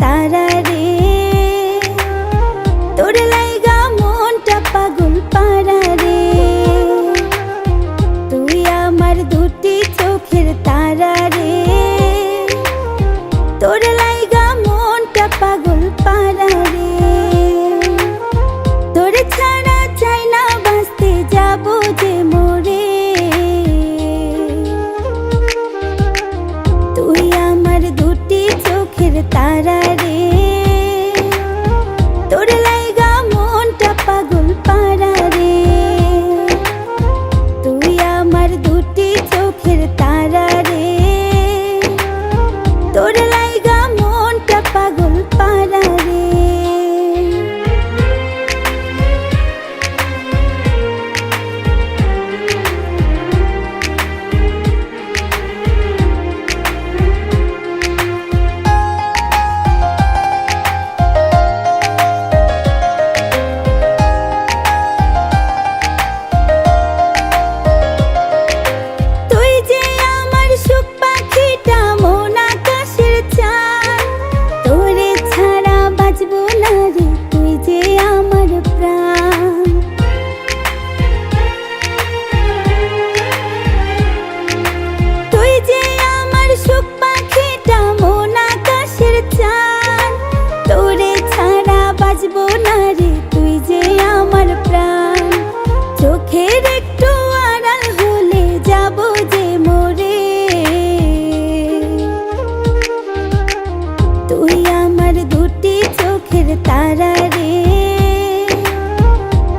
তারা রে, তোর লাইগা মনটা পাগল পারা রে। তুই আমার দুটি চোখের তারা রে, তোর লাইগা মনটা পাগল পারা রে। তোর ছাড়া চাই না বাঁচতে যাবো যে মরে। তুই আমার দুটি চোখের তারা রে, তোর লাইগা মনটা পাগল পারা রে। তুই আমার দুটি চোখের তারা রে, তোর লাইগা মনটা পাগল পারা রে। তুই যে আমার প্রাণ, চোখের একটু আড়াল হলে যাব যে মরে। তুই আমার দুটি চোখের তারা রে,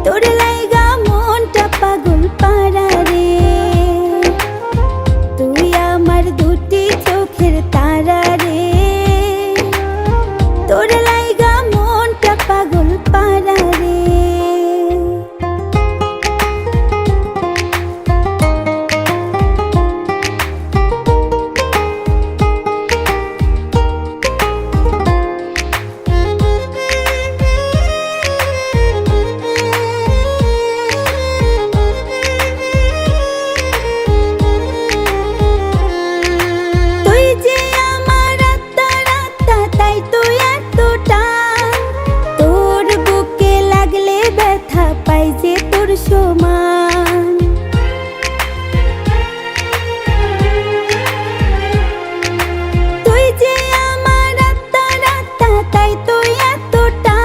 তোর লাইগা মনটা পাগল পারা রে। তুই আমার দুটি চোখের তারা রে, তোর লাইগা মনটা পাগল পারা রে। তুই যে আমার আত্মার আত্মা, তাই তুই এতটা, তোর বুকে লাগলে ব্যথা পাই যে তোর সমান। তুই যে আমার আত্মার আত্মা, তাই তুই এতটা,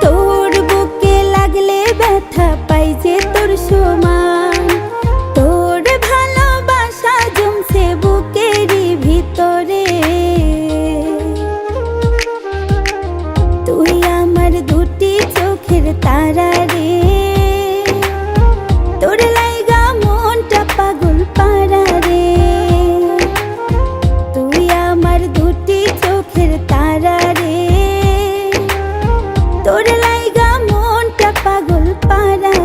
তোর বুকে লাগলে ব্যথা পাই যে তোর সমান। তোর ভালোবাসা জমছে বুকেরই ভিতরে। তুই আমার দুটি চোখের তারা রে, তোর লাইগা মনটা পাগল পারা রে। তুই আমার দুটি চোখের তারা রে, তোর লাইগা মনটা পাগল পারা